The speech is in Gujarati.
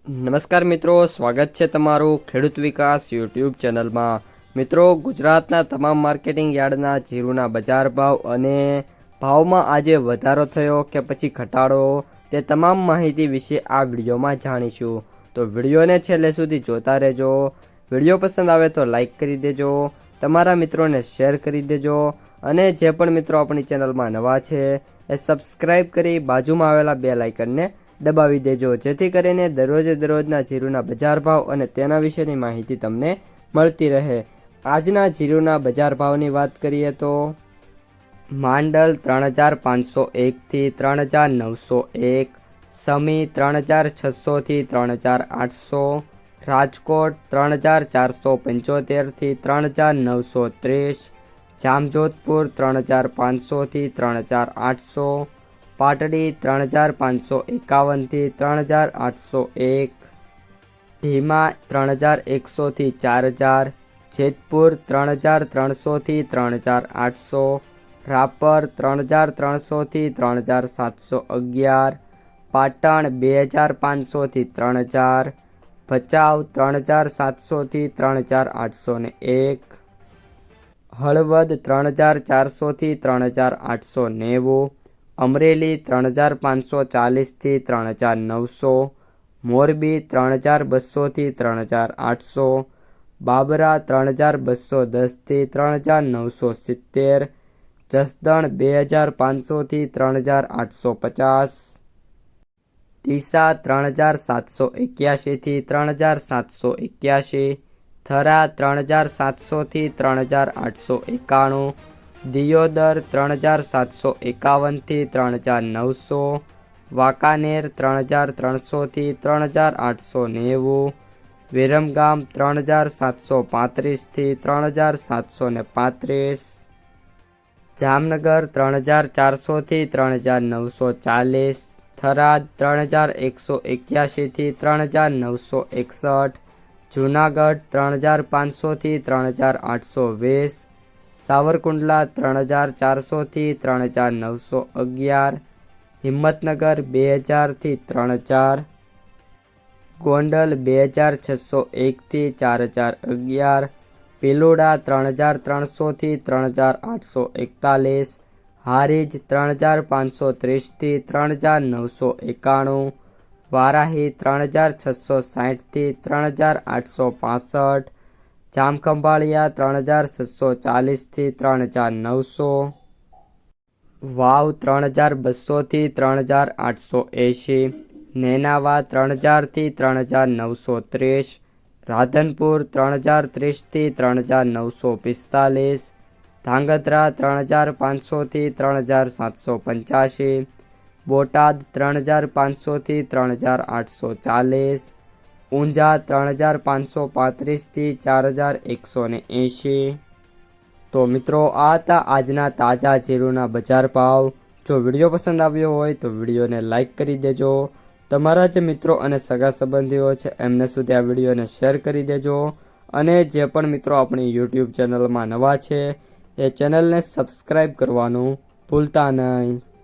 નમસ્કાર મિત્રો, સ્વાગત છે તમારું ખેડૂત વિકાસ યુટ્યુબ ચેનલમાં। મિત્રો, ગુજરાતના તમામ માર્કેટિંગ યાર્ડના જીરુના બજાર ભાવ અને ભાવમાં આજે વધારો થયો કે પછી ઘટાડો, તે તમામ માહિતી વિશે આ વિડીયોમાં જાણીશું। તો વિડીયોને છેલ્લે સુધી જોતા રહેજો। વિડીયો પસંદ આવે તો લાઈક કરી દેજો, તમારા મિત્રોને શેર કરી દેજો અને જે પણ મિત્રો આપણી ચેનલમાં નવા છે એ સબસ્ક્રાઈબ કરી બાજુમાં આવેલા બેલ આઇકનને દબાવી દેજો, જેથી કરીને દરરોજના જીરુના બજાર ભાવ અને તેના વિશેની માહિતી તમને મળતી રહે। આજના જીરુના બજાર ભાવની વાત કરીએ તો માંડલ 3501 થી 3901, સમી 3600 થી 3800, રાજકોટ 3475 થી 3930, જામજોધપુર 3500 થી 3800, પાટડી 3551 થી 3801, ધીમા 3100 થી 4000, જેતપુર 3300 થી 3800, રાપર 3300 થી 3711, પાટણ 2500 થી 3000, ભચાઉ 3700 થી 3801, હળવદ 3400 થી 3890, અમરેલી 3540 થી 3900, મોરબી 3200 થી 3800, બાબરા 3210 થી 3970, જસદણ 2500 થી 3850, ડીસા 3781 થી 3781, થરા 3700 થી 3891, દિયોદર 3751 થી 3900, વાંકાનેર 3300 થી 3890, વિરમગામ 3735 થી 3735, જામનગર 3400 થી 3940, થરાદ 3181 થી 3961, જૂનાગઢ 3500 થી 3820, સાવરકુંડલા 3400 થી 3911, હિંમતનગર 2000 થી 3000, ગોંડલ 2601 થી 4011, ભીલોડા 3300 થી 3841, હારીજ 3530 થી 3991, વારાહી 3660 થી 3865, જામખંભાળિયા 3640 થી 3900, વાવ 3200 થી 3880, નેનાવા 3000 થી 3930, રાધનપુર 3030 થી 3945, ધાંગધ્રા 3500 થી 3785, બોટાદ 3500 થી 3840, ઊંઝા 3535 થી 4180। તો મિત્રો, આ હતા આજના તાજા જીરુના બજાર ભાવ। જો વિડીયો પસંદ આવ્યો હોય તો વિડીયોને લાઈક કરી દેજો, તમારા જે મિત્રો અને સગા સંબંધીઓ છે એમને સુધી આ વિડીયોને શેર કરી દેજો અને જે પણ મિત્રો આપણી યુટ્યુબ ચેનલમાં નવા છે એ ચેનલને સબસ્ક્રાઈબ કરવાનું ભૂલતા નહીં।